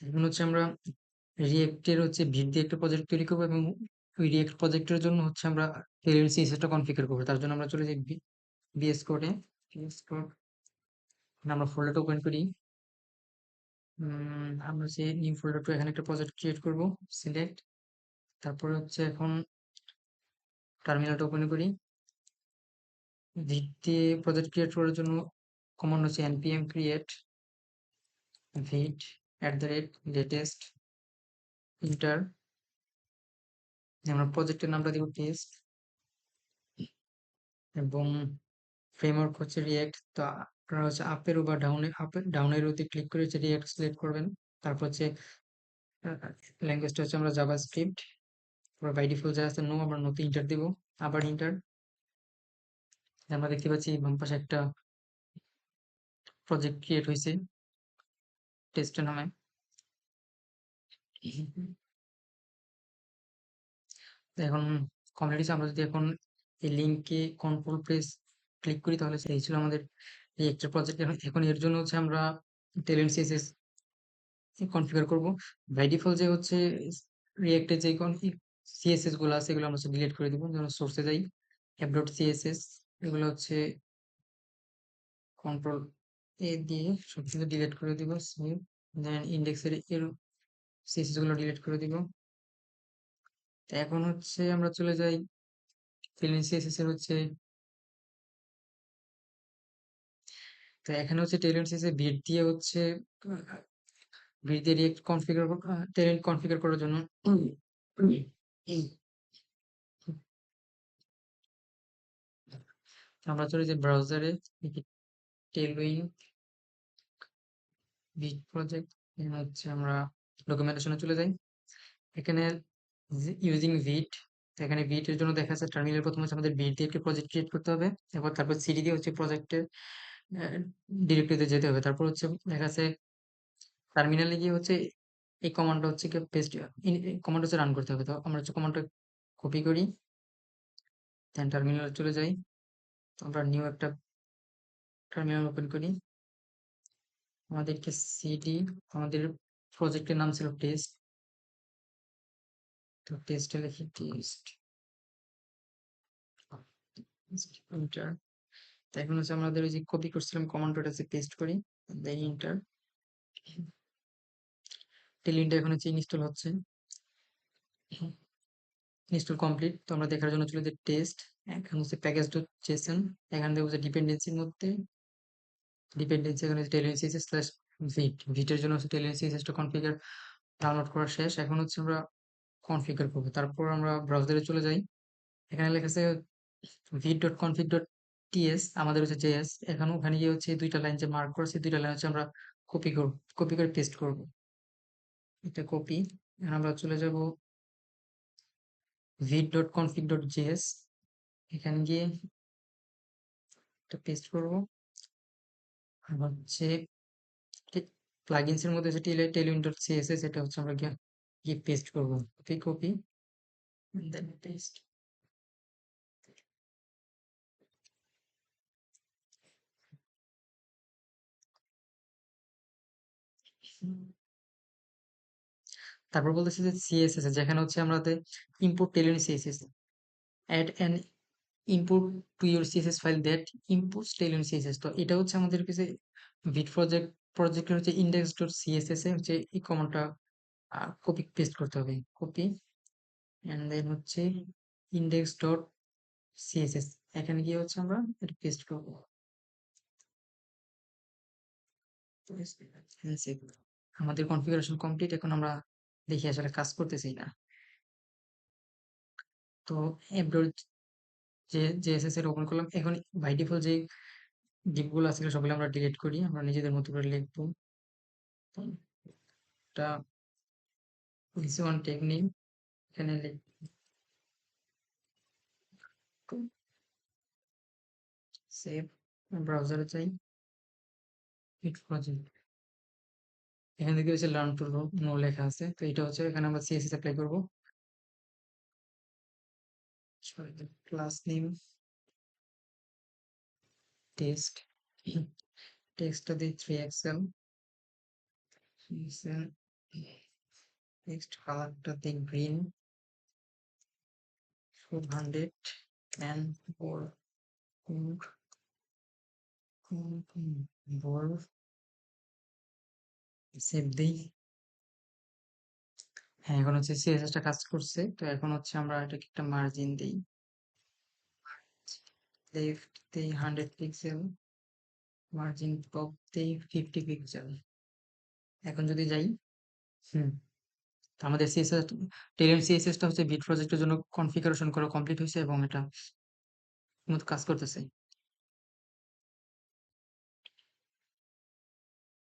এখন হচ্ছে আমরা রিয়েক্টের হচ্ছে ভিট দিয়ে একটা প্রজেক্ট তৈরি করবো এবং ওই রিয়েক্ট প্রজেক্টের জন্য হচ্ছে আমরা টেইলর সিএসএসটা কনফিগার করবো। তার জন্য আমরা চলে যাই বিএস কোডে। বিএস কোড আমরা ফোল্ডারটা ওপেন করি। আমরা যে নিউ ফোল্ডার এখানে একটা প্রজেক্ট ক্রিয়েট করব। সিলেক্ট, তারপরে হচ্ছে এখন টার্মিনালটা ওপেন করি। ভিট দিয়ে প্রজেক্ট ক্রিয়েট করার জন্য কমান্ড হচ্ছে npm create ভিট @latest ইন্টার। আমরা প্রজেক্টের নামটা দিব টেস্ট এবং ফ্রেমওয়ার্ক হচ্ছে রিয়েক্ট। তো আপনারা হচ্ছে আপের বা ডাউনের ওতে ক্লিক করে হচ্ছে রিয়েক্ট সিলেক্ট করবেন। তারপর হচ্ছে ল্যাঙ্গুয়েজটা হচ্ছে আমরা জাভাস্ক্রিপ্ট। বাই ডিফল্ট যা আছে নো, আমরা নতে ইন্টার দিব। আবার ইন্টার। আমরা দেখতে পাচ্ছি বাম পাশে একটা প্রজেক্ট ক্রিয়েট হয়েছে টেস্টের নামে। তো এখন কমপ্লিট হয়েছে। আমরা যদি এখন এই লিঙ্কে কন্ট্রোল প্রেস ক্লিক করি তাহলে এই ছিল আমাদের রিয়েক্টের প্রজেক্ট। এখন এর জন্য হচ্ছে আমরা টেলেন্ট সিএসএস কনফিগার করব। বাই ডিফল্ট যে হচ্ছে রিয়েক্টের যে সিএসএস গুলো আছে এগুলো আমরা ডিলিট করে দিব। যেমন সোর্সে যাই, app.css, এগুলো হচ্ছে কন্ট্রোল এ দিয়ে সবকিছু ডিলিট করে দিব। সেভ, দেন ইন্ডেক্সের এর সিএসএস গুলো ডিলিট করে দিব। তো এখন হচ্ছে আমরা চলে যাই টেলেন্ট সিএসএস এর হচ্ছে। তো এখানে হচ্ছে টেলেন্ট সিএসএস ভিট দিয়ে হচ্ছে ভিট দিয়ে রিয়েক্ট কনফিগার টেলেন্ট কনফিগার করার জন্য আমরা চলে যাই ব্রাউজারে, টেলউইন ভিট প্রজেক্ট। এখানে হচ্ছে আমরা ডকুমেন্টেশনে চলে যাই। এখানে ইউজিং ভিট, এখানে ভিট এর জন্য দেখা যাচ্ছে টার্মিনাল প্রথমে হচ্ছে আমাদের ভিট দিয়ে একটি প্রজেক্ট ক্রিয়েট করতে হবে। তারপর সিডি দিয়ে হচ্ছে প্রজেক্টের ডিরেক্টরিতে যেতে হবে। তারপর হচ্ছে দেখা যাচ্ছে টার্মিনালে গিয়ে হচ্ছে এই কমান্ডটা হচ্ছে কি পেস্ট কমান্ড হচ্ছে রান করতে হবে। তো আমরা হচ্ছে কমান্ডটা কপি করি, দেন টার্মিনালে চলে যাই। তো আমরা নিউ একটা টার্মিনাল ওপেন করি। আমাদেরকে সিডি, আমাদের প্রজেক্টের নাম ছিল টেস্ট, তো টেস্টে লিখি টেস্ট এন্টার। তো এখন হচ্ছে আমাদের ওই যে কপি করছিলাম কমান্ড, ওটা পেস্ট করি, দেন এন্টার। টেলিনটা এখন হচ্ছে ইনস্টল হচ্ছে, ইনস্টল কমপ্লিট। তো আমরা দেখার জন্য চলে যাই টেস্ট, এখন হচ্ছে প্যাকেজ ডট জেসন। এখান থেকে হচ্ছে ডিপেন্ডেন্সির মধ্যে ডিপেন্ডেন্সি, এখানে টেলিন সিএসএস স্ল্যাশ ভিট, ভিটের জন্য হচ্ছে টেলিন সিএসএসটা কনফিগার ডাউনলোড করা শেষ। এখন হচ্ছে আমরা কনফিগার করবো। তারপর আমরা ব্রাউজারে চলে যাই। এখানে লেখা আছে vit.config.ts, আমাদের হচ্ছে js। এখন ওখানে গিয়ে হচ্ছে দুইটা লাইন যে মার্ক করেছে, দুইটা লাইন হচ্ছে আমরা কপি করব, কপি করে পেস্ট করব। এটা কপি। এখন আমরা চলে যাব vit.config.js, এখানে গিয়ে এটা পেস্ট করব। আর হচ্ছে প্লাগইনস এর মধ্যে যে tailwind.css, এটা হচ্ছে আমরা গিয়ে পেস্ট করব। কপি কপি দেন পেস্ট। তারপর বলতেছে যে সিএসএস, যেখানে হচ্ছে আমাদের import tailwind css, add an import to your css file that imports tailwind css। তো এটা হচ্ছে আমাদের কাছে ভিট প্রজেক্টের হচ্ছে index.css এ হচ্ছে এই কমান্ডটা কপি পেস্ট করতে হবে। কপি এন্ড দেন হচ্ছে index.css, এখানে গিয়ে হচ্ছে আমরা এটা পেস্ট করব। আমাদের কনফিগারেশন কমপ্লিট। এখন আমরা দেখি আসলে কাজ করতেছি না। তো app.js এর ওপেন করলাম। এখন বাই ডিফল্ট যে ডিপগুলো আছে সবগুলো আমরা ডিলিট করি, আমরা নিজেদের মতো করে লিখবো। এটা ওয়ান টেকনিক, এখানে সেভ, ব্রাউজারে যাই, হিট প্রজেক্ট, এখান থেকে হচ্ছে লার্ন টু নো লেখা আছে। তো এটা হচ্ছে এখানে আমরা সিএসএস অ্যাপ্লাই করব। ক্লাস নেম টেস্ট, টেক্সটটা দিই 3 এক্সেল, নেক্সট কালারটা দিই গ্রিন 400 and বড় সেভ দিই। হ্যাঁ, এখন হচ্ছে CSS টা কাজ করছে। তো এখন হচ্ছে আমরা এটাকে একটা মার্জিন দেই। লেফট দেই 100 পিক্সেল, মার্জিন টপ দেই 50 পিক্সেল। এখন যদি যাই, হুম, তো আমাদের CSS টেলের CSS টা হচ্ছে বিট প্রজেক্টের জন্য কনফিগারেশন করা কমপ্লিট হয়েছে এবং এটা মতো কাজ করতেছে।